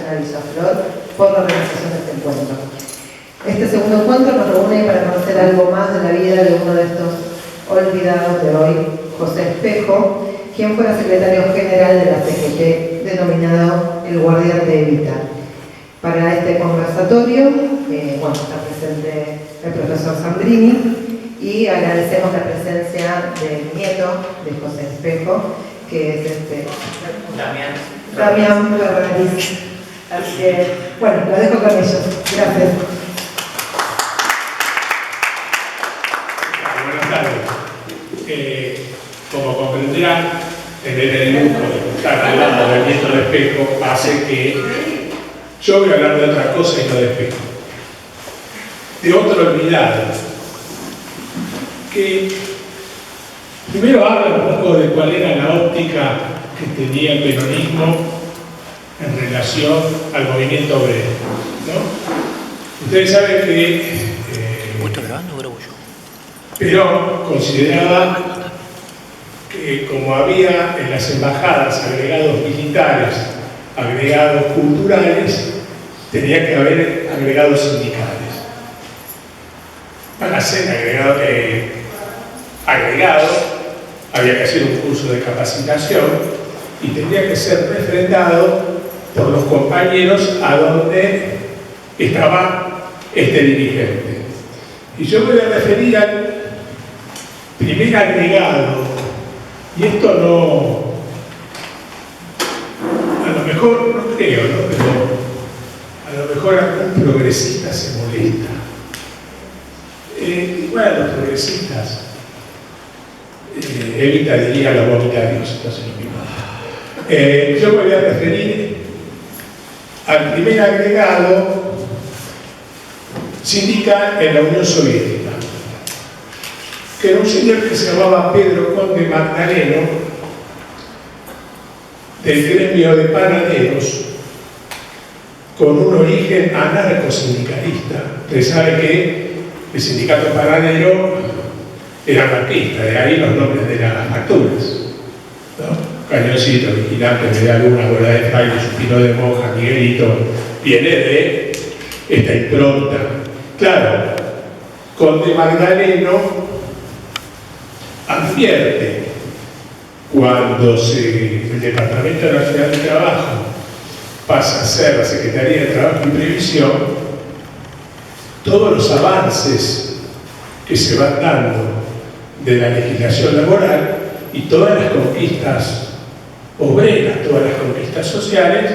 Nacional Villaflor por la organización de este encuentro. Este segundo encuentro nos reúne para conocer algo más de la vida de uno de estos olvidados de hoy, José Espejo, quien fuera secretario general de la CGT, denominado el Guardián de Evita. Para este conversatorio, está presente el profesor Sandrini y agradecemos la presencia del nieto de José Espejo, que es Damián Ferraris. Así que, lo dejo con ellos. Gracias. Buenas tardes. Como comprenderán, el lujo de estar hablando del nieto de Espejo hace que yo voy a hablar de otra cosa y no de Espejo. De otro olvidado, que primero habla un poco de cuál era la óptica que tenía el peronismo en relación al movimiento obrero, ¿no? Ustedes saben que Perón consideraba que como había en las embajadas agregados militares, agregados culturales, tenía que haber agregados sindicales. Para ser agregado, había que hacer un curso de capacitación y tenía que ser refrendado por los compañeros a donde estaba este dirigente. Y yo me voy a referir al primer agregado, y esto a lo mejor, no creo, ¿no? Pero a lo mejor algún progresista se molesta. Los progresistas, Evita diría los voluntarios, entonces lo mismo. Yo me voy a referir al primer agregado sindical en la Unión Soviética, que era un señor que se llamaba Pedro Conde Magdaleno, del gremio de panaderos, con un origen anarcosindicalista. Ustedes saben que el sindicato panadero era anarquista, de ahí los nombres de las facturas, ¿no? Cañoncito, vigilante, media luna, bola de fraile, suspiro de monja, Miguelito, viene de esta impronta. Claro, Conde Magdaleno advierte cuando el Departamento Nacional de Trabajo pasa a ser la Secretaría de Trabajo y Previsión, todos los avances que se van dando de la legislación laboral y todas las conquistas obreras, todas las conquistas sociales,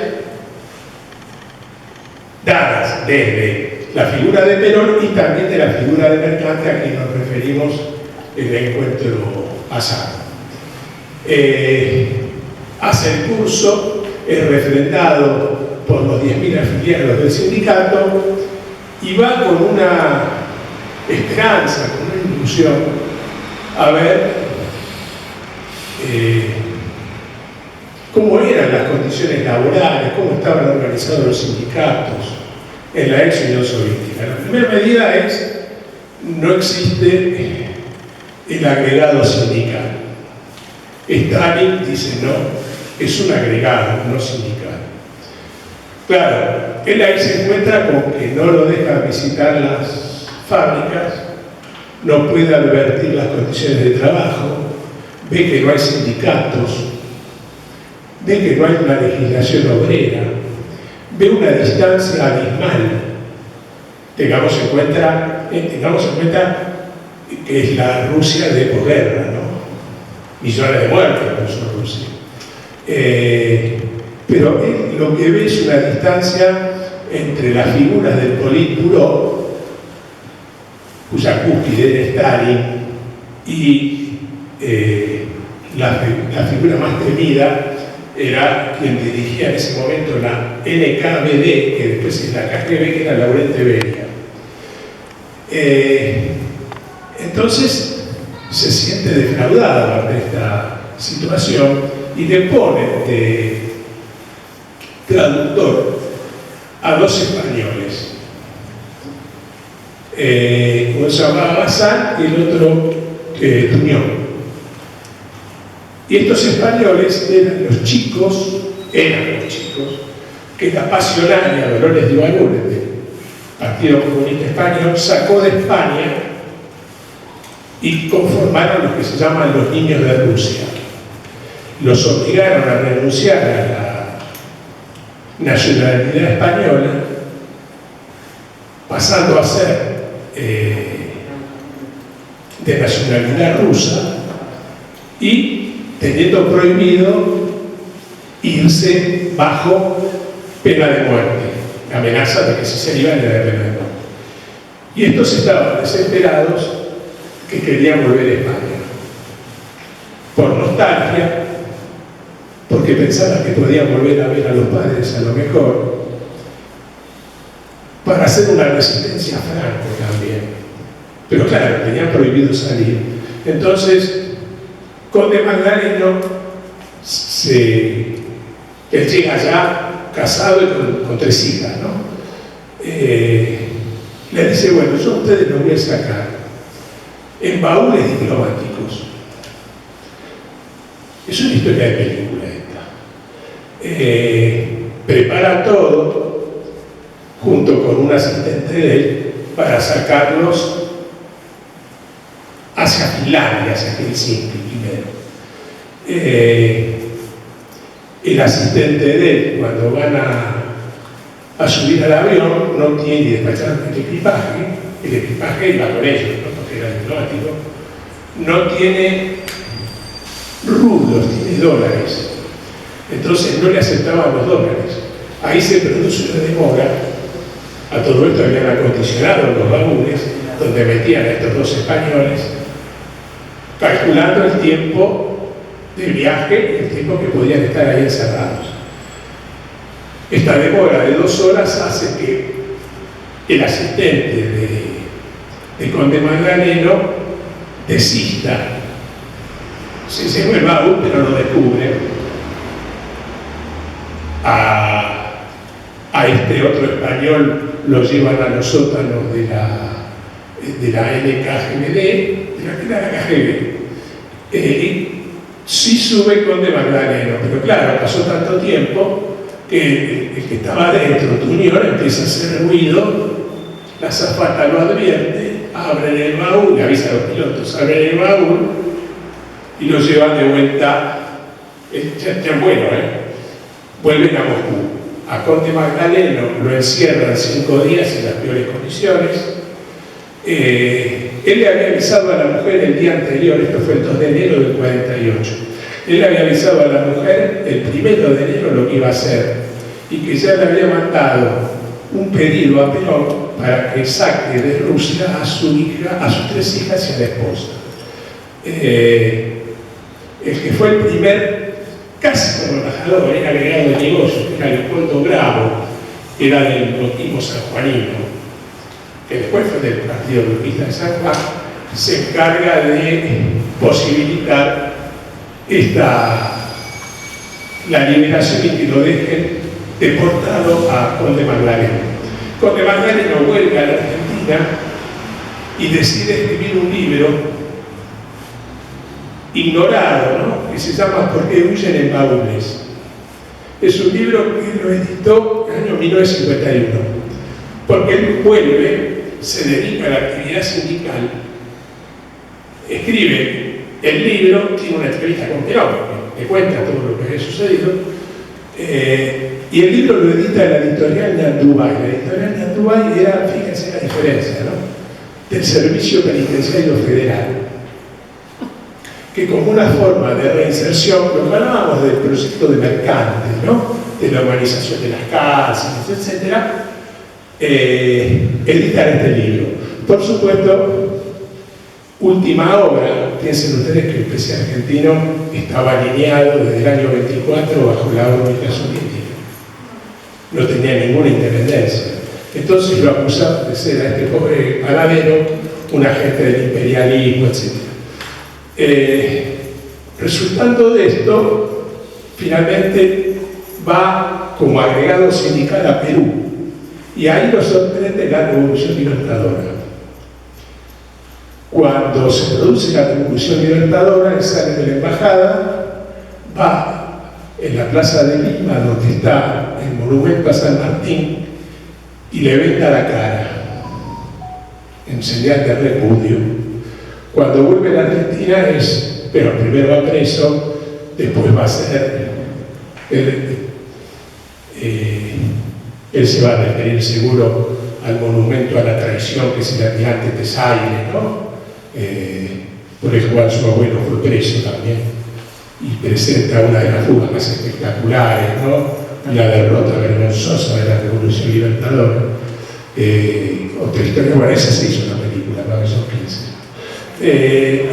dadas desde la figura de Perón y también de la figura de Mercante, a quien nos referimos en el encuentro pasado. Hace el curso, es refrendado por los 10.000 afiliados del sindicato y va con una esperanza, con una ilusión a ver cómo eran las condiciones laborales, cómo estaban organizados los sindicatos en la ex Unión Soviética. La primera medida es: no existe el agregado sindical. Stalin dice no, es un agregado, no sindical. Claro, él ahí se encuentra con que no lo dejan visitar las fábricas, no puede advertir las condiciones de trabajo, ve que no hay sindicatos, ve que no hay una legislación obrera, ve una distancia abismal. Tengamos en cuenta que es la Rusia de posguerra, ¿no? Millones de muertos puso Rusia. Pero él lo que ve es una distancia entre las figuras del Politburó, cuya cúspide era Stalin, y la figura más temida era quien dirigía en ese momento la NKVD, que después es la KGB, que era Laurent Beria. Entonces se siente defraudado ante esta situación y le pone de traductor a dos españoles. Uno se llamaba Bazán y el otro Tuñón. Y estos españoles eran los chicos que la pasionaria Dolores de Ibáñez, del Partido Comunista Español, sacó de España y conformaron los que se llaman los Niños de Rusia. Los obligaron a renunciar a la nacionalidad española, pasando a ser de nacionalidad rusa y teniendo prohibido irse bajo pena de muerte, la amenaza de que si se iban era de pena de muerte. Y estos estaban desesperados que querían volver a España, por nostalgia, porque pensaban que podían volver a ver a los padres a lo mejor, para hacer una resistencia a Franco también. Pero claro, tenían prohibido salir. Entonces, Conde Magdaleno, él llega ya casado y con 3 hijas, ¿no? Le dice, bueno, yo a ustedes los voy a sacar en baúles diplomáticos. Es una historia de película esta. Prepara todo junto con un asistente de él para sacarlos hacia Finlandia, hacia Helsinki primero. El asistente de él, cuando van a subir al avión, no tiene ni despachar el equipaje iba con ellos, ¿no? Porque era diplomático, no tiene rublos, tiene dólares. Entonces no le aceptaban los dólares. Ahí se produce una demora. A todo esto habían acondicionado los baúles donde metían a estos 2 españoles, calculando el tiempo del viaje, el tiempo que podían estar ahí encerrados. Esta demora de 2 horas hace que el asistente de Conde Magdaleno desista. Se lleva el baúl, pero lo descubre. A este otro español lo llevan a los sótanos de la NKGB, de la KGB. Sí sube Conde Magdaleno, pero claro, pasó tanto tiempo que el que estaba dentro, Tuñón, empieza a hacer ruido, la azafata lo advierte, abren el baúl, le avisa a los pilotos, abren el baúl y lo llevan de vuelta, vuelven a Moscú. A Conde Magdaleno lo encierran 5 días en las peores condiciones. Él le había avisado a la mujer el día anterior, esto fue el 2 de enero del 48, él le había avisado a la mujer el 1 de enero lo que iba a hacer y que ya le había mandado un pedido a Perón para que saque de Rusia a su hija, a sus 3 hijas y a la esposa. El que fue el primer, casi como embajador, era agregado de negocios, era Leopoldo Bravo, era del bloquismo sanjuanino, que después fue del Partido Bloquista de San Juan, se encarga de posibilitar la liberación y que lo dejen deportado a Conde Magdaleno. Conde Magdaleno vuelve a la Argentina y decide escribir un libro ignorado, ¿no? Que se llama ¿Por qué huyen en baúles? Es un libro que lo editó en el año 1951, porque él vuelve, se dedica a la actividad sindical, escribe el libro, tiene una entrevista con Perón, que cuenta todo lo que había sucedido, y el libro lo edita la editorial Nandubay. La editorial Nandubay era, fíjense la diferencia, ¿no?, del Servicio Penitenciario Federal, que como una forma de reinserción, lo que hablábamos del proyecto de Mercante, ¿no?, de la humanización de las cárceles, etc., editar este libro. Por supuesto, última obra, piensen ustedes que el PC argentino estaba alineado desde el año 24 bajo la órbita soviética. No tenía ninguna independencia. Entonces lo acusaron de ser a este pobre Paladero un agente del imperialismo, etc. Resultando de esto, finalmente va como agregado sindical a Perú. Y ahí lo sorprende la Revolución Libertadora. Cuando se produce la Revolución Libertadora, él sale de la embajada, va en la Plaza de Lima, donde está el monumento a San Martín y le venda la cara en señal de repudio. Cuando vuelve a la Argentina pero primero va preso, después va a ser, él se va a referir seguro al monumento a la traición que es el almirante Tesaire, ¿no? Por el cual su abuelo fue preso también, y presenta una de las fugas más espectaculares, ¿no? La derrota vergonzosa de la Revolución Libertadora. Otra historia, bueno, esa se hizo una película, ¿no? Esos 15.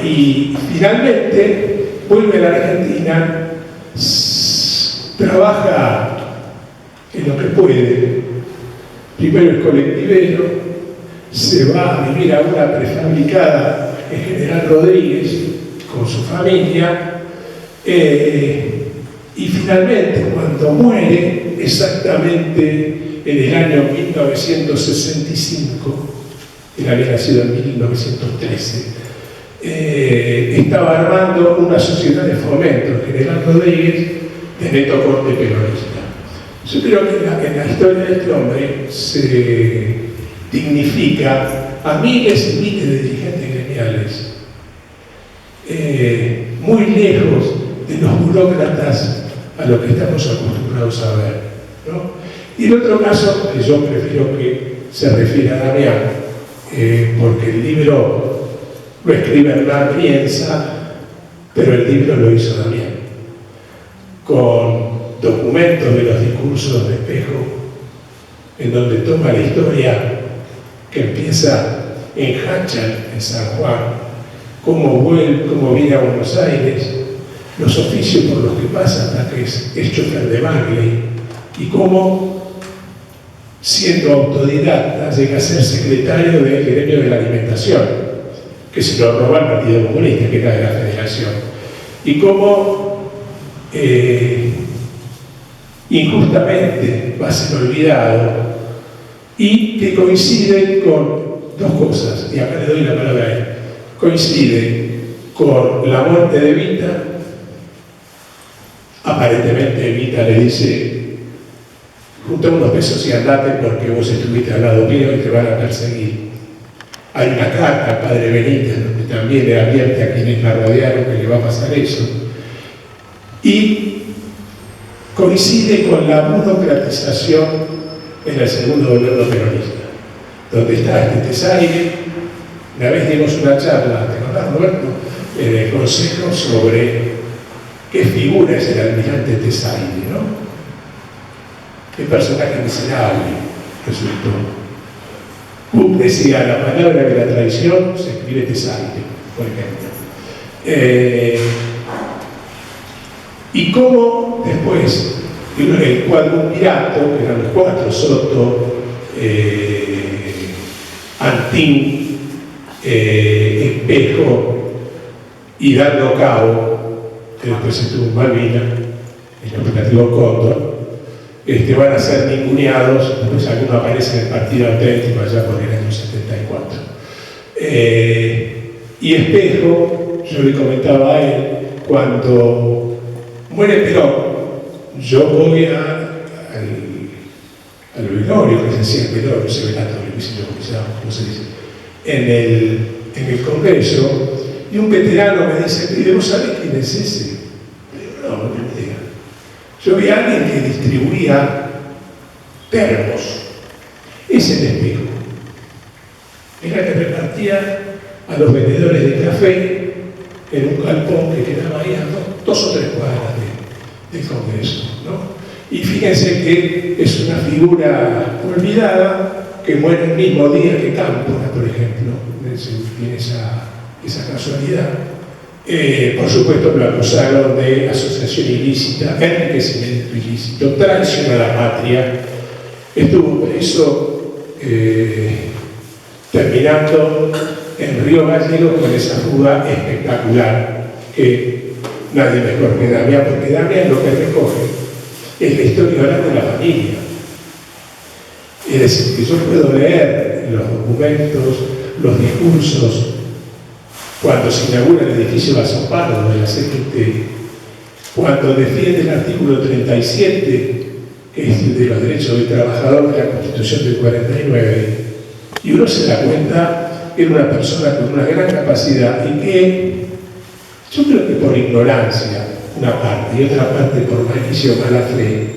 Y finalmente vuelve a la Argentina, trabaja en lo que puede. Primero es colectivero, se va a vivir a una prefabricada en General Rodríguez con su familia, y finalmente cuando muere, exactamente en el año 1965, él había nacido en 1913, estaba armando una sociedad de fomento, General Rodríguez, de neto corte peronista. Yo creo que en la historia de este hombre se dignifica a miles y miles de dirigentes gremiales, muy lejos de los burócratas a los que estamos acostumbrados a ver, ¿no? Y el otro caso, que yo prefiero que se refiera a Damián, porque el libro lo escribe Hernán Brienza, pero el libro lo hizo Damián, con documentos de los discursos de Espejo, en donde toma la historia que empieza en Hachal, en San Juan, cómo viene a Buenos Aires, los oficios por los que pasa hasta que es chofer de Bagley, y cómo, siendo autodidacta, llega a ser secretario del gremio de la alimentación, que se lo robó al Partido Comunista, que era de la Federación, y cómo injustamente va a ser olvidado, y que coincide con dos cosas, y acá le doy la palabra a él. Coincide con la muerte de Evita. Aparentemente Evita le dice: junta unos pesos y andate porque vos estuviste al lado mío y te van a perseguir. Hay una carta al padre Benítez donde también le advierte a quienes la rodearon que le va a pasar eso. Y coincide con la burocratización en el segundo gobierno peronista, donde está este Tesaire. Una vez dimos una charla, ¿te acordás, Roberto?, en el Consejo sobre qué figura es el almirante Tesaire, ¿no? Qué personaje miserable resultó. Cook decía: la palabra de la traición se escribe Tesaire, por ejemplo. Y cómo después, el cuadrumvirato, que eran los cuatro, Soto, Antín, Espejo y Dardo Cabo, que después estuvo en Malvinas, en el operativo Cóndor, van a ser ninguneados. Después alguno aparece en el Partido Auténtico allá por el año 74. Y Espejo, yo le comentaba a él, cuando muere Perón, yo voy al velorio, que se decía el velorio, ese velatorio, ¿cómo se dice? En el Congreso, y un veterano me dice: ¿vos sabés quién es ese? Digo: no, no tengo idea. Yo vi a alguien que distribuía termos. Es el Espejo. Era que repartía a los vendedores de café en un galpón que quedaba ahí a 2 o 3 cuadras del Congreso, ¿no? Y fíjense que es una figura olvidada, que muere el mismo día que Cámpora, por ejemplo. Tiene esa casualidad. Por supuesto, lo acusaron de asociación ilícita, enriquecimiento ilícito, traición a la patria. Estuvo preso, terminando en Río Gallegos con esa fuga espectacular, que nadie mejor que Damián, porque Damián lo que recoge es la historia oral de la familia. Es decir, que yo puedo leer los documentos, los discursos, cuando se inaugura el edificio Basopardo de la CGT, cuando defiende el artículo 37, de los derechos del trabajador de la Constitución del 49, y uno se da cuenta que era una persona con una gran capacidad y que yo creo que por ignorancia una parte y otra parte por malicia o mala fe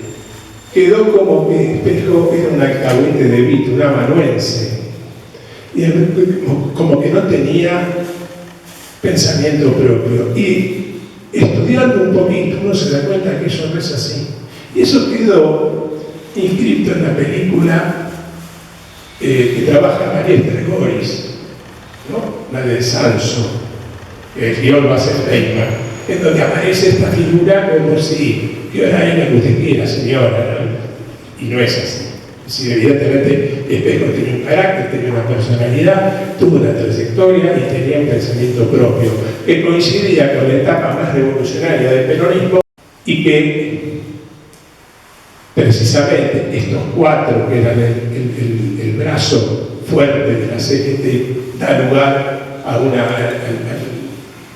quedó como que Espejo era un alcahuete de Vito, un amanuense, y como que no tenía pensamiento propio. Y estudiando un poquito uno se da cuenta que eso no es así. Y eso quedó inscrito en la película que trabaja María Estregoris, ¿no? La de Sanso, el guión va a ser Feynman, en donde aparece esta figura como si, ¿qué hora es la que usted quiera, señora? ¿No? Y no es así. Sí, evidentemente Espejo tenía un carácter, tenía una personalidad, tuvo una trayectoria y tenía un pensamiento propio que coincidía con la etapa más revolucionaria del peronismo, y que precisamente estos cuatro que eran el brazo fuerte de la CGT da lugar a al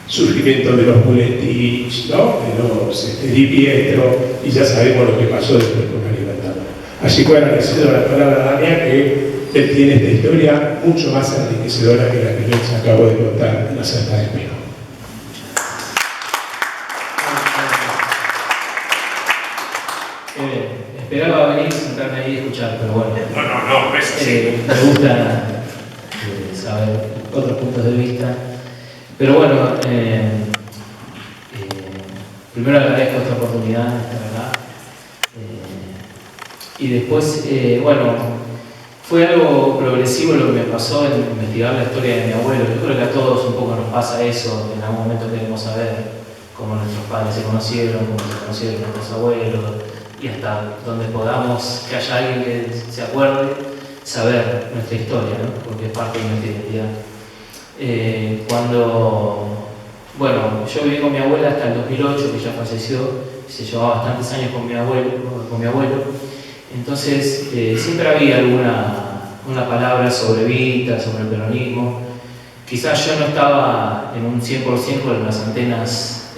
surgimiento de los Buletich, ¿no? De los Di Pietro, y ya sabemos lo que pasó después con la libertad. Así que bueno, le cedo la palabra a Damián, que él tiene esta historia mucho más enriquecedora que la que yo les acabo de contar en la Santa de Espejo. Esperaba venir, sentarme ahí y escuchar, pero bueno. No, es así. Me gusta saber otros puntos de vista. Pero bueno, primero agradezco esta oportunidad de estar acá. Y después, bueno, fue algo progresivo lo que me pasó en investigar la historia de mi abuelo. Yo creo que a todos un poco nos pasa eso, en algún momento queremos saber cómo nuestros padres se conocieron, cómo se conocieron nuestros abuelos, y hasta donde podamos, que haya alguien que se acuerde, saber nuestra historia, ¿no? Porque es parte de nuestra identidad. Bueno, yo viví con mi abuela hasta el 2008, que ya falleció, se llevaba bastantes años con mi abuelo. Entonces, siempre había una palabra sobre Vita, sobre el peronismo. Quizás yo no estaba en un 100% con las antenas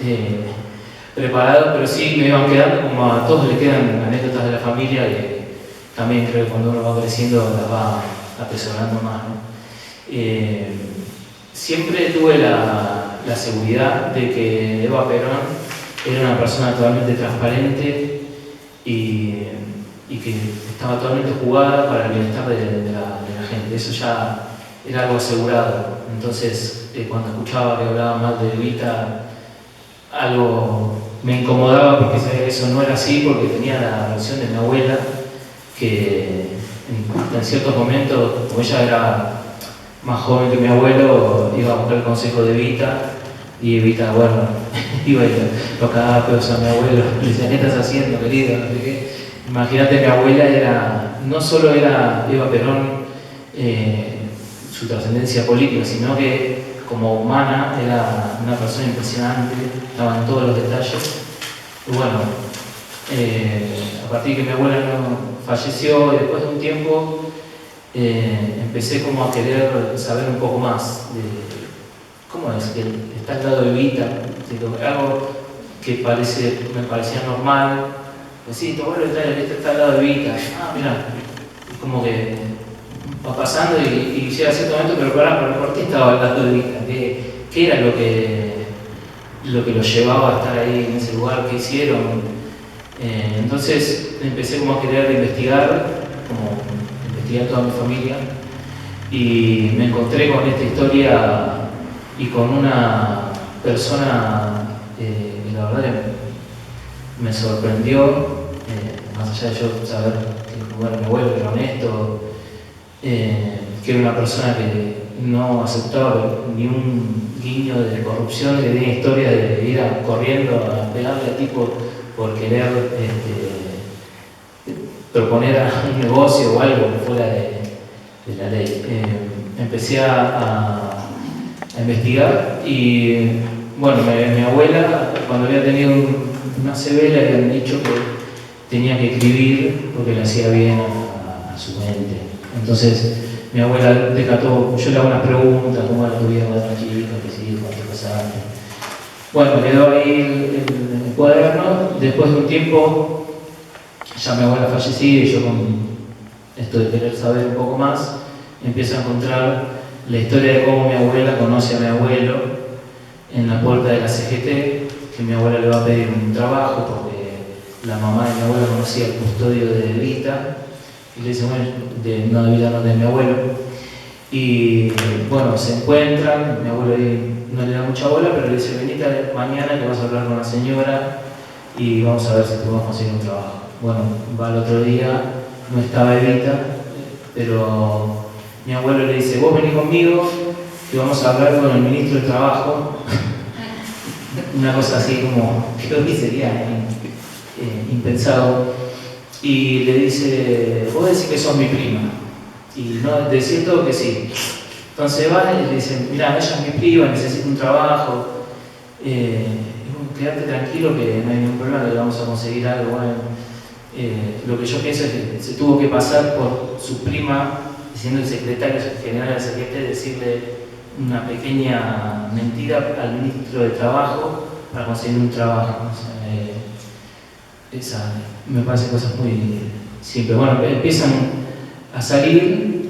preparado, pero sí me iban quedando, como a todos le quedan anécdotas de la familia, que también creo que cuando uno va creciendo las va atesorando más, ¿no? Siempre tuve la seguridad de que Eva Perón era una persona totalmente transparente y que estaba totalmente jugada para el bienestar de la gente. Eso ya era algo asegurado. Entonces, cuando escuchaba que hablaba mal de Evita, algo me incomodaba porque sabía que eso no era así, porque tenía la versión de mi abuela, que en ciertos momentos, como ella era más joven que mi abuelo, iba a buscar el consejo de Evita, y Evita, bueno, iba y lo cagaba pedos a mi abuelo, le decía, ¿qué estás haciendo, querido? No sé qué. Imagínate, mi abuela no solo era Eva Perón, su trascendencia política, sino que como humana era una persona impresionante, estaba en todos los detalles. Y bueno, a partir de que mi abuela no falleció, y después de un tiempo empecé como a querer saber un poco más de cómo es que está al lado de Evita, algo que me parecía normal. Pues sí, tu abuelo está al lado de Evita. Ah, mira, como que va pasando y llega a cierto momento, pero ¿por qué estaba al lado de Evita? ¿Qué era lo que lo llevaba a estar ahí en ese lugar? ¿Qué hicieron? Entonces empecé como a querer investigar toda mi familia, y me encontré con esta historia y con una persona que la verdad me sorprendió, más allá de yo saber que mi abuelo era honesto, que era una persona que no aceptaba ni un guiño de corrupción, que tenía historia de ir corriendo a pegarle a tipo por querer proponer a un negocio o algo fuera de la ley. Empecé a investigar y bueno, mi abuela, cuando había tenido una CB, le habían dicho que tenía que escribir porque le hacía bien a su mente. Entonces mi abuela descartó, yo le hago unas preguntas, cómo era tu vida cuando eras chica, qué sí, cuánto pasaste. Bueno, quedó ahí el cuaderno. Después de un tiempo ya mi abuela fallecida y yo con esto de querer saber un poco más, empiezo a encontrar la historia de cómo mi abuela conoce a mi abuelo en la puerta de la CGT, que mi abuela le va a pedir un trabajo porque la mamá de mi abuela conocía el custodio de Evita, y le dice, bueno, no de Evita, no de mi abuelo. Y bueno, se encuentran, mi abuelo no le da mucha bola, pero le dice, venite mañana que vas a hablar con la señora y vamos a ver si podemos conseguir un trabajo. Bueno, va el otro día, no estaba Evita, pero mi abuelo le dice, vos venís conmigo que vamos a hablar con el ministro de Trabajo. Una cosa así como, creo que sería impensado. Y le dice, vos decís que sos mi prima. Y no, decís todo que sí. Entonces va y le dice, mira, ella es mi prima, necesito un trabajo. Quédate tranquilo que no hay ningún problema, que le vamos a conseguir algo. Bueno, lo que yo pienso es que se tuvo que pasar por su prima, siendo el secretario general de la CGT, decirle una pequeña mentira al ministro de Trabajo para conseguir un trabajo. O sea, me parecen cosas muy simples. Bueno, empiezan a salir,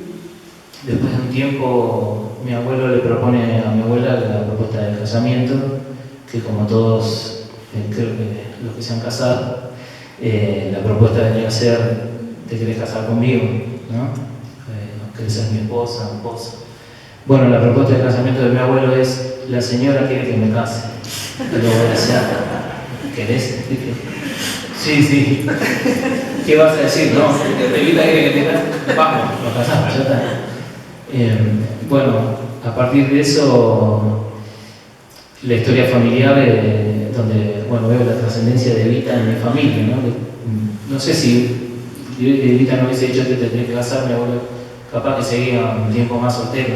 después de un tiempo mi abuelo le propone a mi abuela la propuesta del casamiento, que como todos, creo que los que se han casado, la propuesta venía a ser, ¿te querés casar conmigo? ¿No? ¿Querés ser mi esposa, mi esposa? Bueno, la propuesta de casamiento de mi abuelo es, la señora quiere que me case. Y luego decía, ¿querés? Sí, sí. ¿Qué vas a decir? No, Evita quiere que te case. Vamos, nos casamos, ya está. Bueno, a partir de eso, la historia familiar, donde bueno, veo la trascendencia de Evita en mi familia, ¿no? No sé si Evita no hubiese dicho que te tenés que casar, mi abuelo capaz que seguía un tiempo más soltero,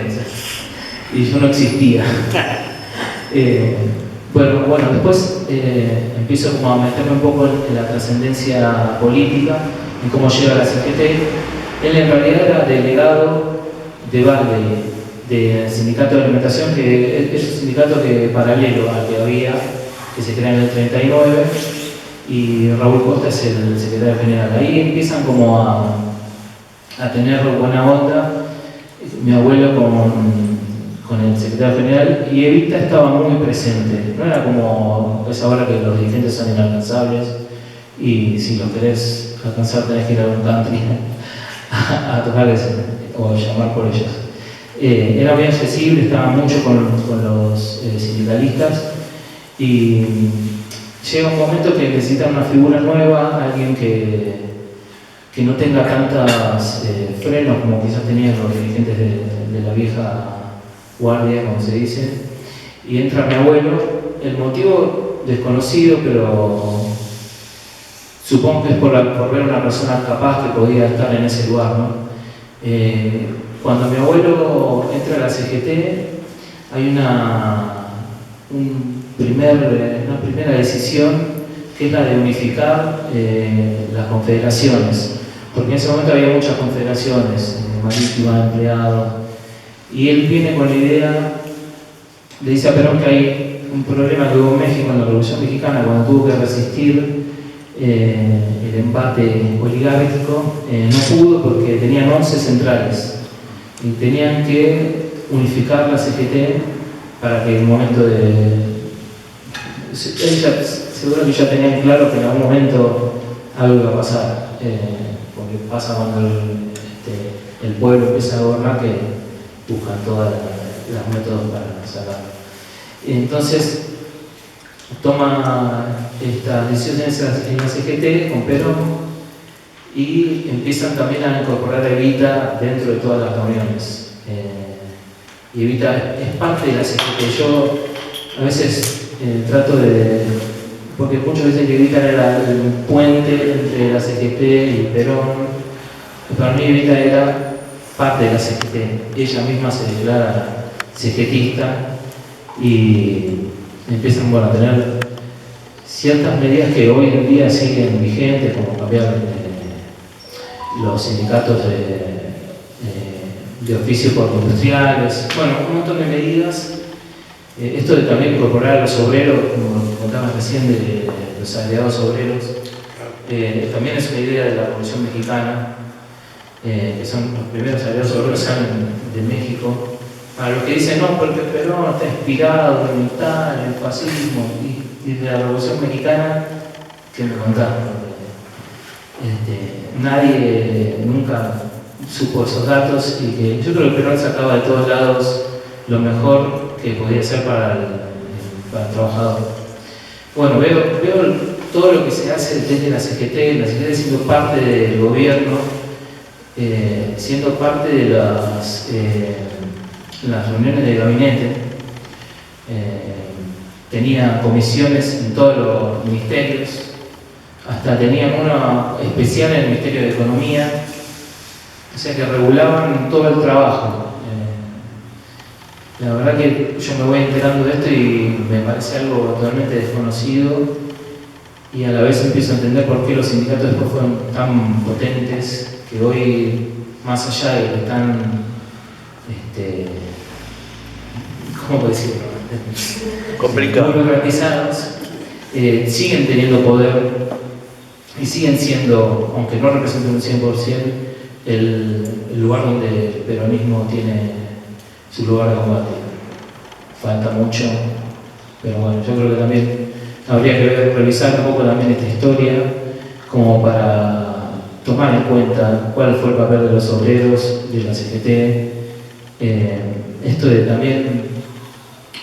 y yo no existía. Bueno, después empiezo como a meterme un poco en la trascendencia política, en cómo llega a la CGT. Él en realidad era delegado de Barley, del sindicato de alimentación, que es un sindicato paralelo al que había, que se crea en el 39, y Raúl Costa es el secretario general. Ahí empiezan como a tener buena onda, mi abuelo con el secretario general, y Evita estaba muy presente. No era como es ahora que los dirigentes son inalcanzables y si los querés alcanzar tenés que ir a un country a tocarles o llamar por ellos. Era muy accesible, estaba mucho con los sindicalistas, y llega un momento que necesitan una figura nueva, alguien que no tenga tantos frenos como quizás tenían los dirigentes de la vieja guardia, como se dice, y entra mi abuelo. El motivo desconocido, pero supongo que es por ver a una persona capaz que podía estar en ese lugar, ¿no? Cuando mi abuelo entra a la CGT, hay una primera decisión, que es la de unificar las confederaciones, porque en ese momento había muchas confederaciones, marítimas, empleados, y él viene con la idea, le dice a Perón que hay un problema que hubo en México en la Revolución Mexicana, cuando tuvo que resistir el embate oligárquico, no pudo porque tenían 11 centrales y tenían que unificar la CGT para que en un momento seguro que ya tenían claro que en algún momento algo iba a pasar, porque pasa cuando el pueblo empieza a gobernar, que buscan todos los métodos para sacarlo. Entonces toma estas decisiones en la CGT con Perón, y empiezan también a incorporar a Evita dentro de todas las reuniones. Y Evita es parte de la CGT. Yo a veces trato de... porque muchos dicen que Evita era el puente entre la CGT y Perón. Para mí Evita era parte de la CGT. Ella misma se declara CGTista y empiezan a tener ciertas medidas que hoy en día siguen vigentes, como cambiar los sindicatos de oficios por industriales, bueno, un montón de medidas. Esto de también incorporar a los obreros, como contaban recién, de los aliados obreros, también es una idea de la Revolución Mexicana, que son los primeros aliados que salen de México. Para los que dicen, no, porque Perón está inspirado en Italia, en el fascismo, y de la Revolución Mexicana, ¿qué me contás? Nadie nunca supo esos datos, y que yo creo que Perón sacaba de todos lados lo mejor que podía hacer para el trabajador. Bueno, veo todo lo que se hace desde la CGT siendo parte del gobierno, siendo parte de las reuniones de gabinete. Tenía comisiones en todos los ministerios, hasta tenían una especial en el Ministerio de Economía, o sea que regulaban todo el trabajo. La verdad que yo me voy enterando de esto y me parece algo totalmente desconocido, y a la vez empiezo a entender por qué los sindicatos después fueron tan potentes, que hoy, más allá de que están, ¿cómo puedo decirlo? Complicado. Burocratizados, siguen teniendo poder y siguen siendo, aunque no representen un 100%, el lugar donde el peronismo tiene su lugar de combate. Falta mucho, pero bueno, yo creo que también habría que revisar un poco también esta historia, como para tomar en cuenta cuál fue el papel de los obreros, de la CGT. Esto de también,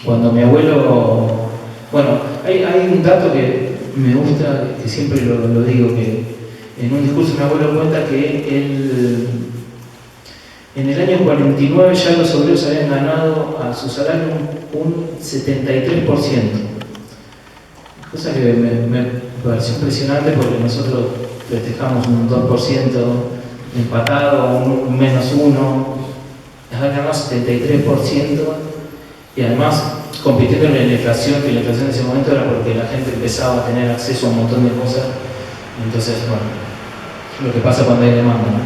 cuando mi abuelo, bueno, hay un dato que me gusta, que siempre lo digo, que en un discurso mi abuelo cuenta que en el año 49 ya los obreros habían ganado a su salario un 73%. Cosa que me pareció impresionante, porque nosotros festejamos un 2% empatado, un -1, habían ganado 73%, y además compitiendo en la inflación, que la inflación en ese momento era porque la gente empezaba a tener acceso a un montón de cosas. Entonces, bueno, lo que pasa cuando hay demanda, ¿no?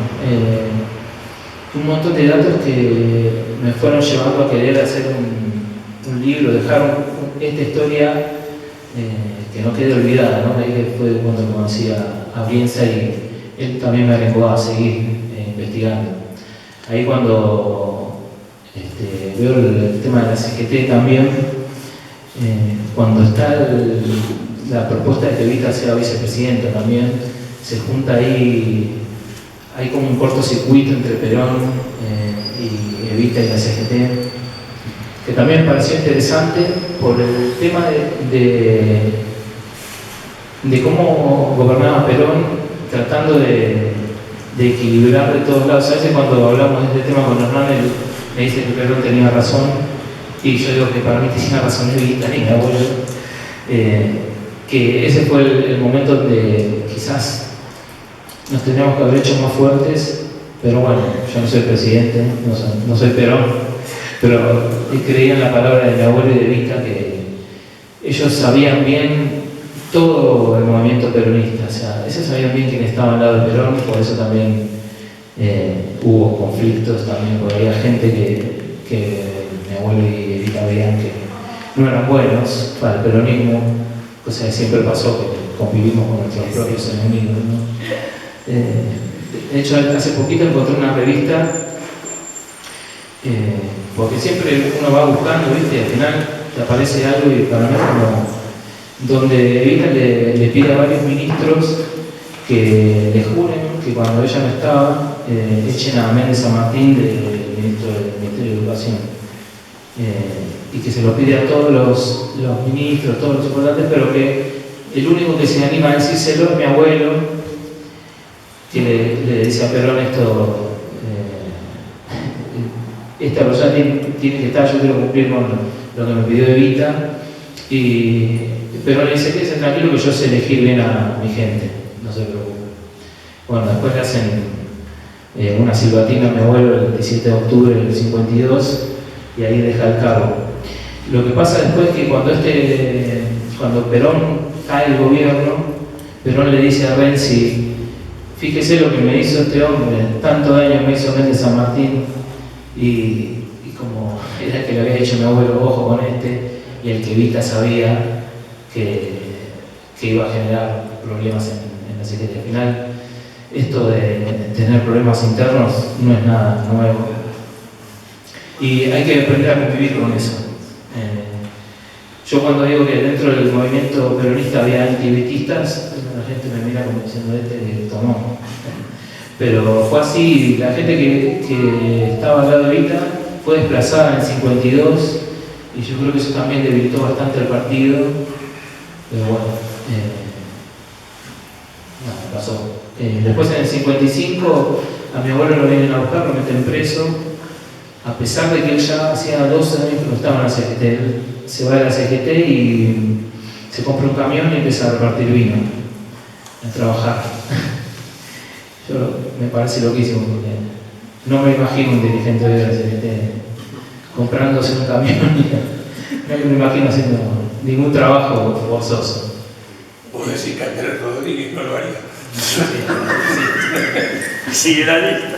Un montón de datos que me fueron llevando a querer hacer un libro, dejar esta historia que no quede olvidada, ¿no? Ahí que fue cuando conocí a Brienza, y él también me arengó a seguir investigando. Ahí cuando veo el tema de la CGT también, cuando está la propuesta de que Evita sea vicepresidenta también, se junta ahí. Hay como un cortocircuito entre Perón y Evita y la CGT, que también me pareció interesante por el tema de cómo gobernaba Perón, tratando de equilibrar de todos lados. A veces cuando hablamos de este tema con Hernández, me dice que Perón tenía razón, y yo digo que para mí tenía razón Evita y mi abuelo, que ese fue el momento donde quizás nos teníamos que haber hecho más fuertes, pero bueno, yo no soy presidente, no soy Perón, pero creía en la palabra de mi abuelo y de Evita, que ellos sabían bien todo el movimiento peronista, o sea, ellos sabían bien quién estaba al lado de Perón, por eso también hubo conflictos también, porque había gente que mi abuelo y Evita veían que no eran buenos para el peronismo, cosa que siempre pasó, que convivimos con nuestros propios enemigos, ¿no? De hecho, hace poquito encontré una revista, porque siempre uno va buscando, ¿viste? Y al final te aparece algo, y para mí es como donde Evita le pide a varios ministros que le juren que cuando ella no estaba, echen a Méndez San Martín del Ministerio de Educación, y que se lo pide a todos los ministros, todos los importantes, pero que el único que se anima a decírselo es mi abuelo, que le dice a Perón esto, esta persona tiene que estar, yo quiero cumplir con lo que me pidió Evita, y Perón le dice que es tranquilo, que yo sé elegir bien a mi gente, no se preocupe. Bueno, después le hacen una silbatina a mi abuelo el 17 de octubre del 52, y ahí deja el cargo. Lo que pasa después es que cuando Perón cae el gobierno, Perón le dice a Renzi: fíjese lo que me hizo este hombre, tanto daño me hizo Méndez San Martín, y como era el que le había dicho mi abuelo, ojo con este, y el que Evita sabía que iba a generar problemas en la CGT. Al final, esto de tener problemas internos no es nada nuevo. Y hay que aprender a convivir con eso. Yo cuando digo que dentro del movimiento peronista había antibetistas, la gente me mira como diciendo este tomó. Pero fue así, la gente que estaba al lado de Evita fue desplazada en el 52 y yo creo que eso también debilitó bastante al partido. Pero bueno, nada, pasó. Después en el 55 a mi abuelo lo vienen a buscar, lo meten preso, a pesar de que él ya hacía 12 años que no estaba en la CGT. Él se va de la CGT y se compra un camión y empieza a repartir vino, a trabajar. Yo me parece loquísimo porque no me imagino un dirigente de la CGT comprándose un camión y no me imagino haciendo ningún trabajo forzoso. Vos decís que Andrés Rodríguez no lo haría. Sigue la lista.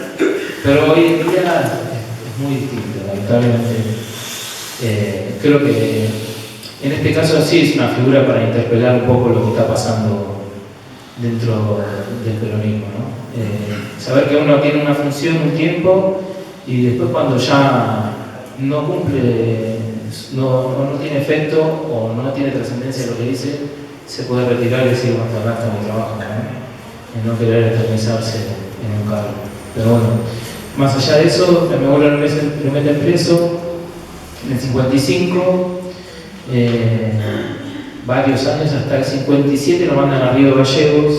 Pero hoy en día es muy distinto, lamentablemente. Creo que en este caso sí es una figura para interpelar un poco lo que está pasando dentro del peronismo, ¿no? Saber que uno tiene una función un tiempo y después cuando ya no cumple, no tiene efecto o no tiene trascendencia lo que dice, se puede retirar y decir, bueno, acá está mi trabajo, ¿no? Y no querer eternizarse en un cargo. Pero bueno, más allá de eso, a mi abuelo lo meten preso en el 55, varios años, hasta el 57 lo mandan a Río Gallegos.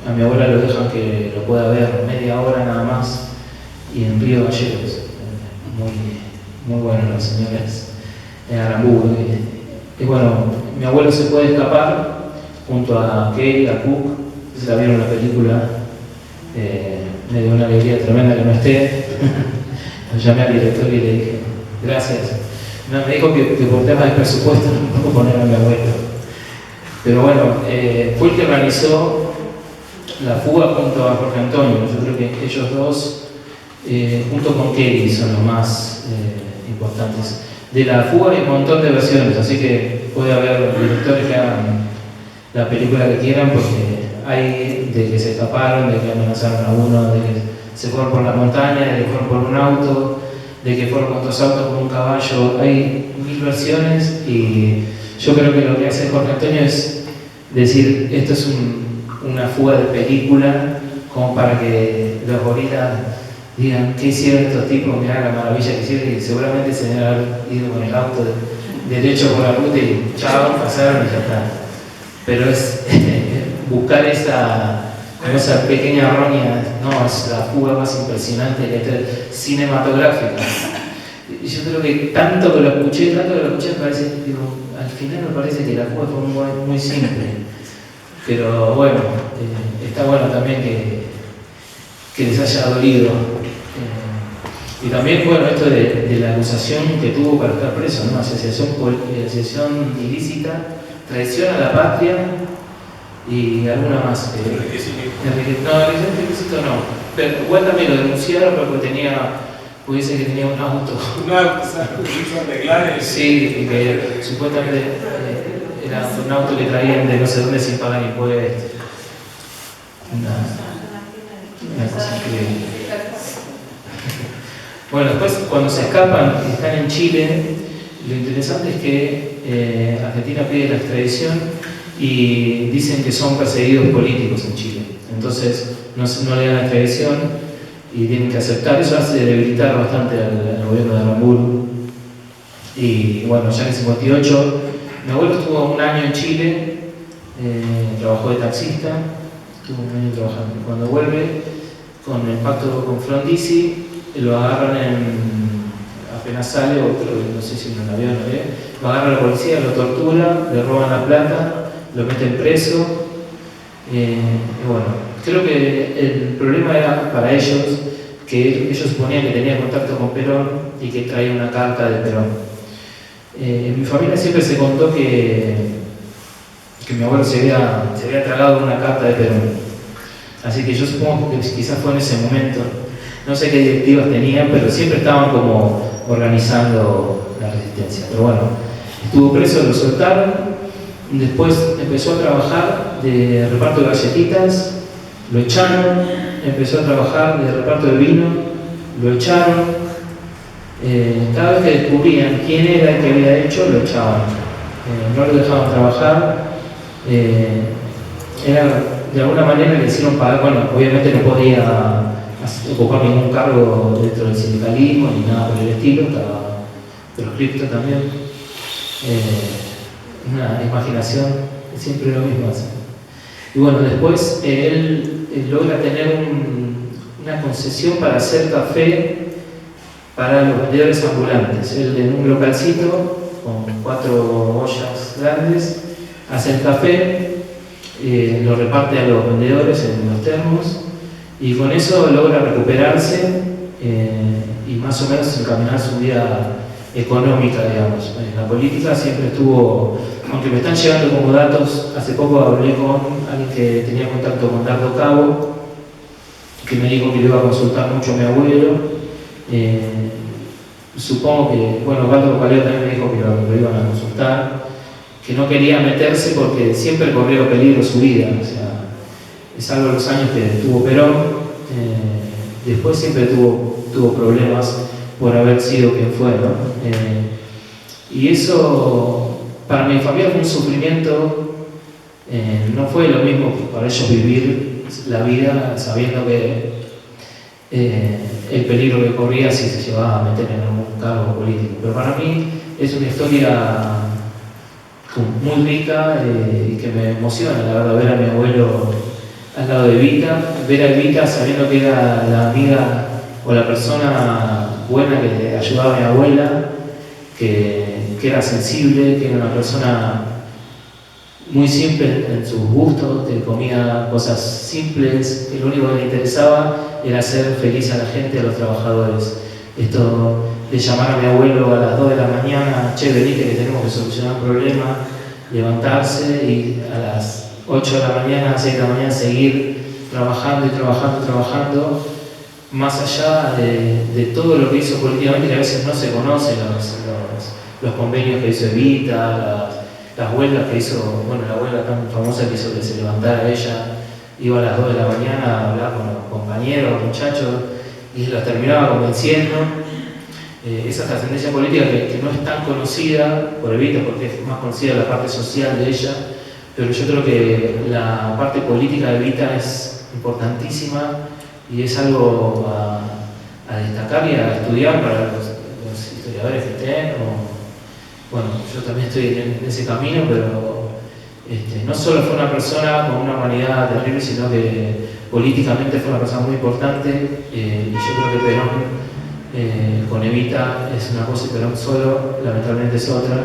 A mi abuela lo dejan que lo pueda ver media hora nada más, y en Río Gallegos. Muy bueno las señoras en Aramburu. Y bueno, mi abuelo se puede escapar junto a Kelly, a Cook. Si la vieron la película, me dio una alegría tremenda que no esté. Lo llamé al director y le dije, gracias. No, me dijo que por temas de presupuesto no puedo poner a mi abuelo. Pero bueno, fue el que organizó la fuga junto a Jorge Antonio. Yo creo que ellos dos, junto con Kelly, son los más importantes. De la fuga hay un montón de versiones, así que puede haber directores que hagan la película que quieran, porque hay de que se escaparon, de que amenazaron a uno, de que se fueron por la montaña, de que fueron por un auto, de que fueron con 2 autos con un caballo. Hay 1000 versiones y yo creo que lo que hace Jorge Antonio es decir, esto es una fuga de película, como para que los gorilas digan, ¿qué hicieron estos tipos? Mirá la maravilla que hicieron, y seguramente se deben haber ido con el auto derecho por la ruta y chao, pasaron y ya está. Pero es buscar esa pequeña roña, no, es la fuga más impresionante de la historia cinematográfica. Y yo creo que tanto que lo escuché, me parece, digo, al final me parece que la fuga fue muy simple. Pero bueno, está bueno también que les haya dolido. Y también, bueno, esto de la acusación que tuvo para estar preso, ¿no? Asociación ilícita, traición a la patria y alguna más. No, el ilícito no. Pero igual también lo denunciaron porque dicen que tenía un auto. Sí, y que supuestamente era un auto que traían de no sé dónde sin pagar impuestos. Una cosa increíble. Bueno, después cuando se escapan y están en Chile, lo interesante es que Argentina pide la extradición y dicen que son perseguidos políticos en Chile. Entonces no le dan la extradición y tienen que aceptar. Eso hace debilitar bastante al gobierno de Aramburu. Y bueno, ya en el 58, mi abuelo estuvo 1 año en Chile, trabajó de taxista, estuvo 1 año trabajando. Cuando vuelve, con el pacto con Frondizi, lo agarran apenas sale, no sé si en un avión o qué, lo agarra la policía, lo tortura, le roban la plata, lo meten preso. Y bueno, creo que el problema era para ellos que ellos suponían que tenía contacto con Perón y que traía una carta de Perón. En mi familia siempre se contó que mi abuelo se había tragado una carta de Perón. Así que yo supongo que quizás fue en ese momento. No sé qué directivas tenían, pero siempre estaban como organizando la resistencia. Pero bueno, estuvo preso, lo soltaron Después empezó a trabajar de reparto de galletitas, lo echaron. Empezó a trabajar de reparto de vino, lo echaron. Cada vez que descubrían quién era el que había hecho, lo echaban. No lo dejaban trabajar. De alguna manera le hicieron pagar. Bueno, obviamente no podía ocupar ningún cargo dentro del sindicalismo ni nada por el estilo, estaba proscripto también. Una imaginación, siempre lo mismo hace. Y bueno, después él logra tener una concesión para hacer café para los vendedores ambulantes. Él en un localcito con 4 ollas grandes hace el café, lo reparte a los vendedores en los termos y con eso logra recuperarse y más o menos encaminar su vida económica, digamos. La política siempre estuvo, aunque me están llegando como datos, hace poco hablé con alguien que tenía contacto con Dardo Cabo, que me dijo que le iba a consultar mucho a mi abuelo. Supongo que, bueno, Waldo Caleo también me dijo que lo iban a consultar, que no quería meterse porque siempre corrió peligro su vida, o sea, salvo los años que tuvo Perón, después siempre tuvo problemas por haber sido quien fue, ¿no? Y eso para mi familia fue un sufrimiento, no fue lo mismo que para ellos vivir la vida sabiendo que el peligro que corría si se llevaba a meter en algún cargo político. Pero para mí es una historia muy rica y que me emociona, la verdad, ver a mi abuelo al lado de Evita, ver a Evita sabiendo que era la amiga o la persona buena que le ayudaba a mi abuela, que era sensible, que era una persona muy simple en sus gustos, que comía cosas simples, que lo único que le interesaba era hacer feliz a la gente, a los trabajadores. Esto de llamar a mi abuelo a las 2 de la mañana, che, venite que tenemos que solucionar un problema, levantarse y a las 8 de la mañana, 6 de la mañana seguir trabajando y trabajando, más allá de todo lo que hizo políticamente, que a veces no se conocen los convenios que hizo Evita, las huelgas que hizo, bueno, la huelga tan famosa que hizo que se levantara ella, iba a las 2 de la mañana a hablar con los compañeros, muchachos, y los terminaba convenciendo. Esa trascendencia política que no es tan conocida por Evita, porque es más conocida la parte social de ella, pero yo creo que la parte política de Evita es importantísima y es algo a destacar y a estudiar para los historiadores que estén. Bueno, yo también estoy en ese camino, pero no solo fue una persona con una humanidad terrible, sino que políticamente fue una persona muy importante, y yo creo que Perón con Evita es una cosa y Perón solo lamentablemente es otra.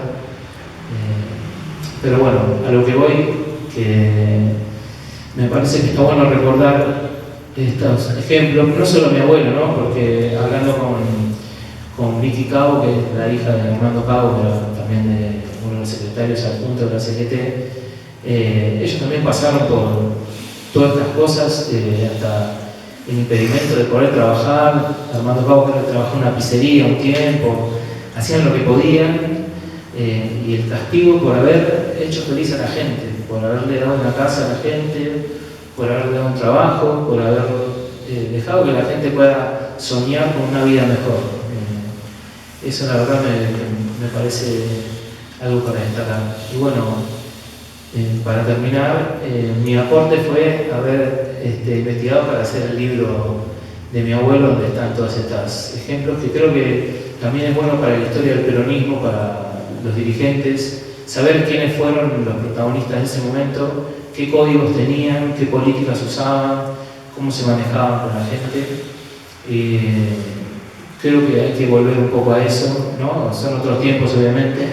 Pero bueno, a lo que voy, que me parece que está bueno recordar estos ejemplos, no solo mi abuelo, ¿no? Porque hablando con Vicky Cabo, que es la hija de Armando Cabo, que era también de uno de los secretarios adjuntos de la CGT, ellos también pasaron por todas estas cosas, hasta el impedimento de poder trabajar. Armando Cabo creo que trabajó en una pizzería un tiempo, hacían lo que podían, y el castigo por haber hecho feliz a la gente, por haberle dado una casa a la gente, por haberle dado un trabajo, por haber dejado que la gente pueda soñar con una vida mejor. Eso la verdad me parece algo para destacar. Y bueno, para terminar, mi aporte fue haber investigado para hacer el libro de mi abuelo, donde están todos estos ejemplos, que creo que también es bueno para la historia del peronismo, para los dirigentes, saber quiénes fueron los protagonistas en ese momento, qué códigos tenían, qué políticas usaban, cómo se manejaban con la gente. Creo que hay que volver un poco a eso, ¿no? Son otros tiempos obviamente,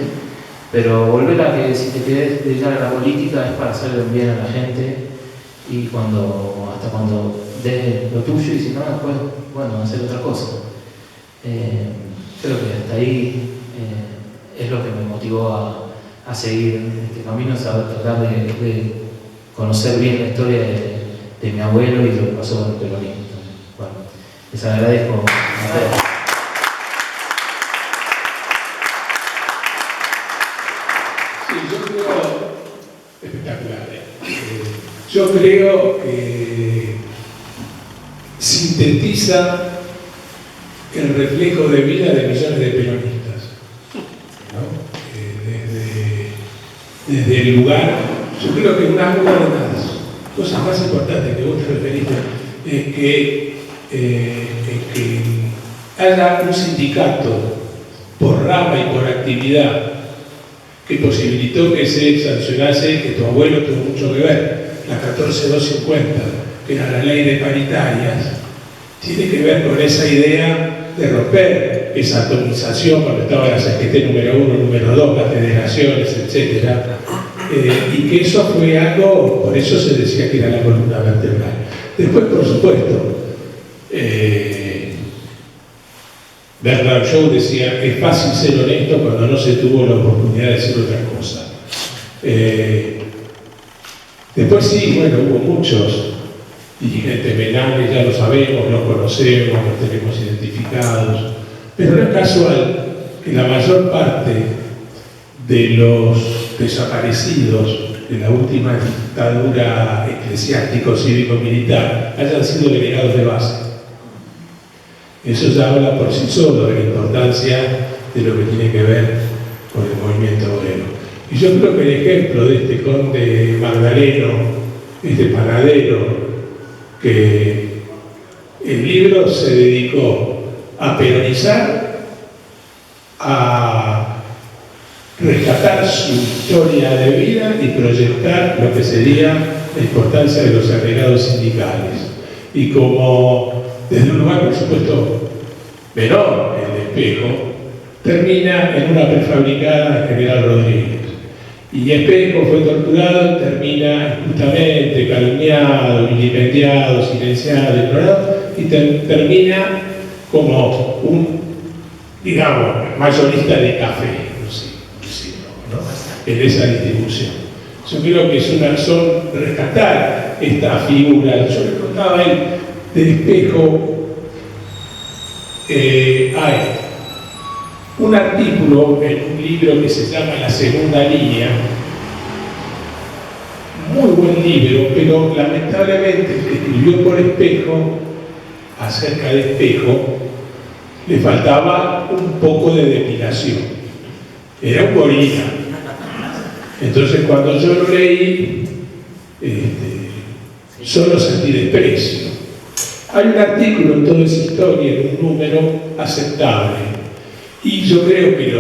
pero volver a que si te querés dedicar a la política es para hacerle un bien a la gente, y hasta cuando des lo tuyo, y si no, después, bueno, hacer otra cosa. Creo que hasta ahí es lo que me motivó a seguir en este camino, saber tratar de conocer bien la historia de mi abuelo y lo que pasó con el peronismo. Bueno, les agradezco a todos. Sí, yo creo yo creo que sintetiza el reflejo de vida de millones de peronistas, ¿no? Desde el lugar, yo creo que una de las cosas más importantes que vos te referiste es que haya un sindicato por rama y por actividad que posibilitó que se sancionase, que tu abuelo tuvo mucho que ver, la 14250, que era la ley de paritarias, tiene que ver con esa idea de romper esa atomización cuando estaba la CGT número 1, número 2, las federaciones, etc. Y que eso fue algo, por eso se decía que era la columna vertebral. Después, por supuesto, Bernard Shaw decía, es fácil ser honesto cuando no se tuvo la oportunidad de decir otra cosa. Después sí, bueno, hubo muchos dirigentes penales, ya lo sabemos, los conocemos, los tenemos identificados, pero no es casual que la mayor parte de los desaparecidos de la última dictadura eclesiástico-cívico-militar hayan sido delegados de base. Eso ya habla por sí solo de la importancia de lo que tiene que ver con el movimiento obrero. Y yo creo que el ejemplo de este conde Magdaleno, este panadero, que el libro se dedicó a peronizar, a rescatar su historia de vida y proyectar lo que sería la importancia de los agregados sindicales. Y como desde un lugar, por supuesto, menor, el Espejo, termina en una prefabricada General Rodríguez. Y Espejo fue torturado y termina justamente calumniado, vilipendiado, silenciado, ignorado, y termina como un, digamos, mayorista de café, ¿no? En esa distribución. Yo creo que son rescatar esta figura. Yo le contaba a él del Espejo, hay un artículo en un libro que se llama La Segunda Línea, muy buen libro, pero lamentablemente el que escribió por Espejo, acerca de Espejo, le faltaba un poco de depilación. Era un gorila. Entonces cuando yo lo leí, solo sentí desprecio. Hay un artículo en toda esa historia, en un número aceptable. Y yo creo que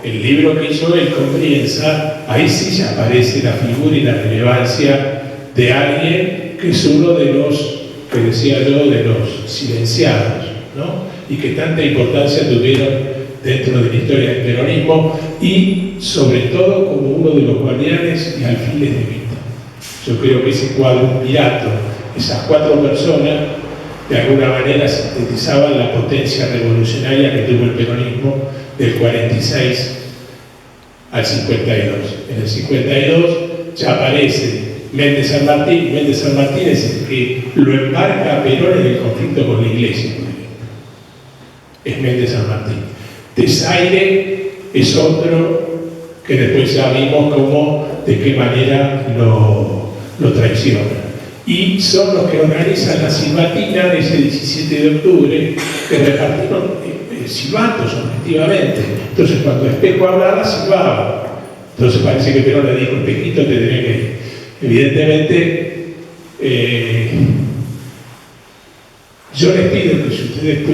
el libro que hizo él comienza, ahí sí ya aparece la figura y la relevancia de alguien que es uno de los, que decía yo, de los silenciados, ¿no? Y que tanta importancia tuvieron dentro de la historia del peronismo y sobre todo como uno de los guardianes y alfiles de Vita. Yo creo que ese cuadrumvirato, esas 4 personas, de alguna manera sintetizaban la potencia revolucionaria que tuvo el peronismo del 46 al 52. En el 52 ya aparece Méndez San Martín. Méndez San Martín es el que lo embarca a Perón en el conflicto con la Iglesia, por ejemplo. Es Méndez San Martín. Tesaire es otro que después ya vimos cómo, de qué manera lo traiciona. Y son los que organizan la silbatina de ese 17 de octubre, que repartieron silbatos objetivamente. Entonces cuando Espejo hablaba, silbaba. Entonces parece que Perón le dijo, Espejito, te tenés que ir. Evidentemente, yo les pido que si ustedes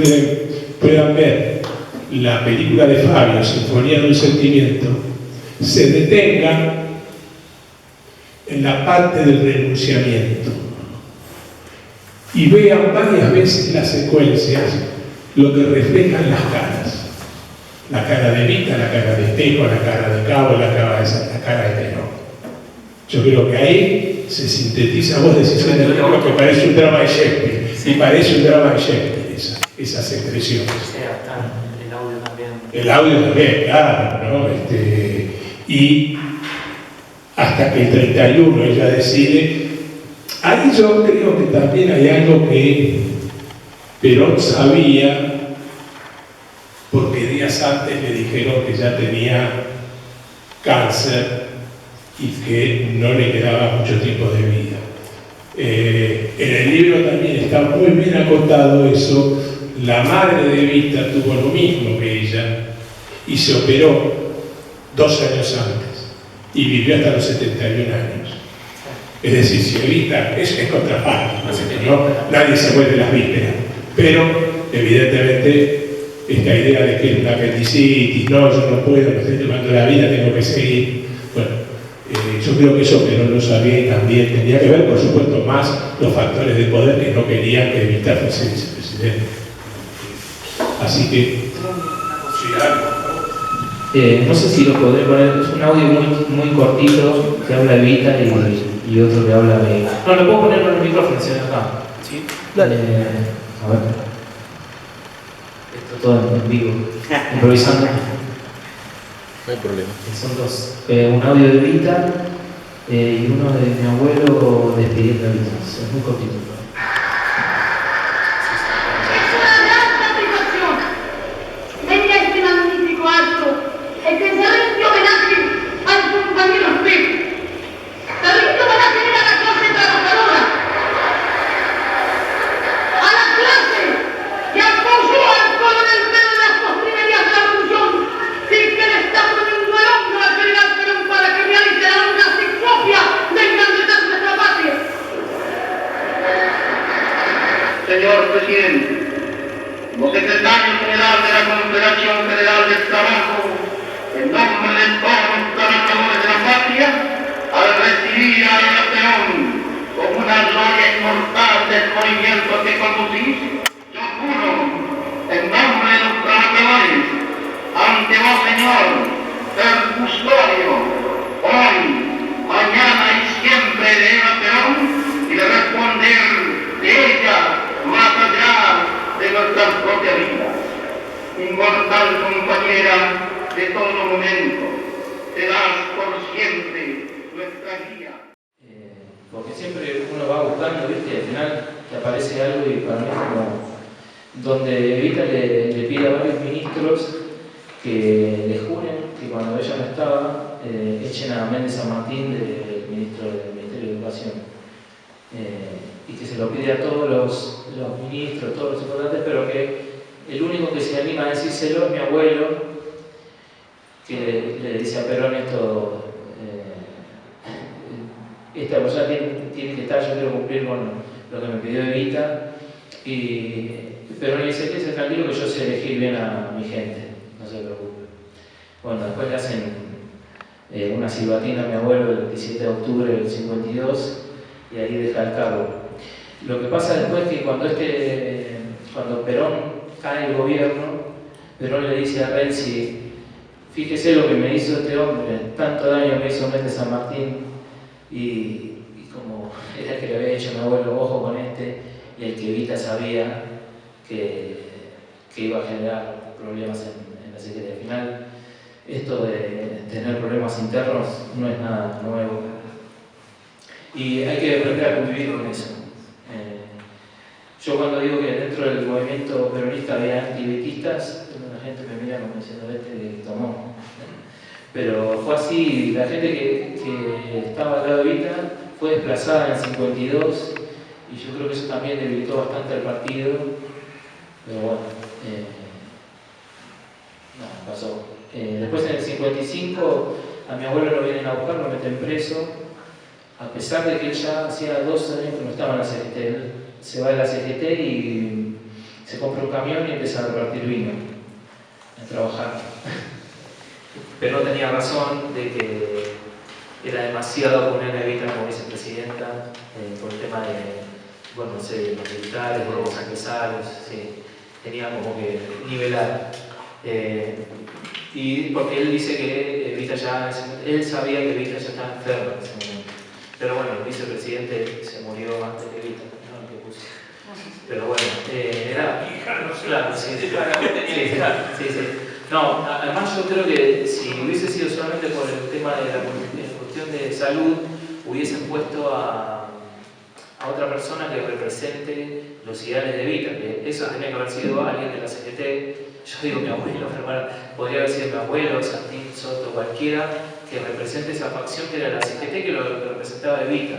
puedan ver la película de Fabio, Sinfonía de un Sentimiento, se detengan en la parte del renunciamiento y vean varias veces las secuencias, lo que reflejan las caras. La cara de Vita, la cara de Espejo, la cara de Cabo, la cara de Perón. Yo creo que ahí se sintetiza, vos decís, que parece un drama de Shakespeare, y parece un drama de Shakespeare esas expresiones. El audio también. El audio también, claro, ¿no? Y hasta que el 31 ella decide. Ahí yo creo que también hay algo que Perón sabía, porque días antes le dijeron que ya tenía cáncer y que no le quedaba mucho tiempo de vida. En el libro también está muy bien acotado eso. La madre de Evita tuvo lo mismo que ella y se operó 2 años antes y vivió hasta los 71 años. Es decir, si Evita es contrafáctico, ¿no? Nadie se muere las vísperas, pero evidentemente esta idea de que es una apendicitis, no, yo no puedo, me estoy tomando la vida, tengo que seguir. Bueno, yo creo que eso Perón lo sabía y también tenía que ver, por supuesto, más los factores de poder que no querían que Evita fuese vicepresidente. Así que, no sé si lo podré poner, es un audio muy cortito que habla de Evita y otro que habla de... No, lo puedo poner con el micrófono, si no acá. ¿Sí? Dale. A ver. Esto todo en vivo, improvisando. No hay problema. Son 2. Un audio de Evita y uno de mi abuelo despidiendo a Evita. Es muy cortito. Señor Presidente, como secretario general de la Confederación General del Trabajo, en nombre de todos los trabajadores de la patria, al recibir a Eva Perón como una gloria inmortal del movimiento que conducís, yo juro, en nombre de los trabajadores, ante vos, Señor, ser custodio, hoy, mañana y siempre de Eva Perón, y de responder de ella más allá de nuestras propias vidas. Inmortal compañera de todo momento, serás por siempre nuestra guía. Porque siempre uno va buscando, ¿viste? Al final te aparece algo y para mí es como donde Evita le pide a varios ministros que le juren que cuando ella no estaba echen a Méndez San Martín del Ministerio de Educación. Y que se lo pide a todos los ministros, todos los importantes, pero que el único que se anima a decírselo es mi abuelo, que le dice a Perón esto, esta persona tiene que estar, yo quiero cumplir con lo que me pidió Evita, y Perón le dice, quédese tranquilo que yo sé elegir bien a mi gente, no se preocupe. Bueno, después le hacen una silbatina a mi abuelo el 17 de octubre del 52, y ahí deja el cargo. Lo que pasa después es que cuando Perón cae el gobierno, Perón le dice a Renzi, fíjese lo que me hizo este hombre, tanto daño me hizo Méndez San Martín, y como era el que le había dicho a mi abuelo, ojo con este, y el que Evita sabía que iba a generar problemas en la Secretaría. Al final, esto de tener problemas internos no es nada nuevo. Y hay que aprender a convivir con eso. Yo cuando digo que dentro del movimiento peronista había antivitistas, la gente me mira como diciendo que tomó. Pero fue así, la gente que estaba al lado de Evita fue desplazada en el 52 y yo creo que eso también debilitó bastante al partido. Pero bueno, no, pasó. Después en el 55 a mi abuelo lo vienen a buscar, lo meten preso. A pesar de que él ya hacía 2 años que no estaba en la CGT, él se va de la CGT y se compra un camión y empieza a repartir vino, a trabajar. Pero no tenía razón de que era demasiado poner a Evita como vicepresidenta por el tema de, bueno, no sé, los militares, de los empresarios, sí, tenía como que nivelar. Y porque él dice que Evita él sabía que Evita ya estaba enferma en ese momento. Pero bueno, el vicepresidente se murió antes de Evita, ¿no? Que puse. Pero bueno, era... Claro, sí, sí. No, además yo creo que si hubiese sido solamente por el tema de la cuestión de salud, hubiesen puesto a otra persona que represente los ideales de Evita, que eso tenía que haber sido alguien de la CGT. Yo digo mi abuelo, pero podría haber sido mi abuelo, Santín, Soto, cualquiera que represente esa facción que era la CGT, que lo representaba Evita.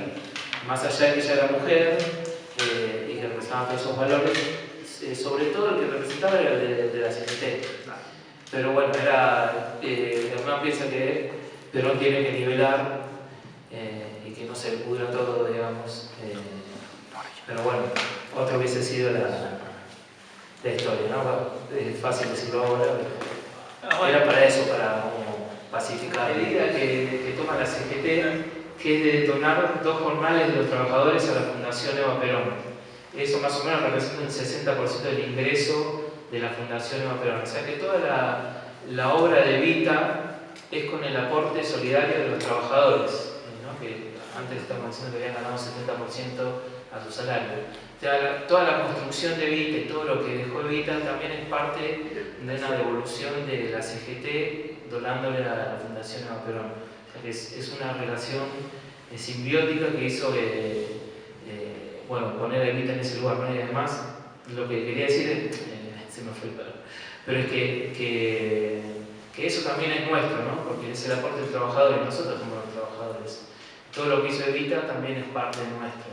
más allá de que ella era mujer y que representaba todos esos valores, sobre todo el que representaba era el de la CGT. Pero bueno, Hernán piensa que Perón tiene que nivelar y que no se pudra todo, digamos. Pero bueno, otra hubiese sido la historia, ¿no? Es fácil decirlo ahora, pero era para eso, para como pacificar. La medida que toma la CGT, que es de donar 2 jornales de los trabajadores a la Fundación Eva Perón. Eso más o menos representa un 60% del ingreso de la Fundación Eva Perón. O sea que toda la obra de Evita es con el aporte solidario de los trabajadores, ¿no? Que antes estamos diciendo que habían ganado 70% a su salario. O sea, toda la construcción de Evita y todo lo que dejó Evita también es parte de una devolución de la CGT donándole a la Fundación Eva Perón. O sea que es una relación simbiótica que hizo bueno, poner a Evita en ese lugar, ¿no? Y además, lo que quería decir se me fue el pelo, pero es que eso también es nuestro, ¿no? Porque es el aporte del trabajador y nosotros somos los trabajadores. Todo lo que hizo Evita también es parte nuestro.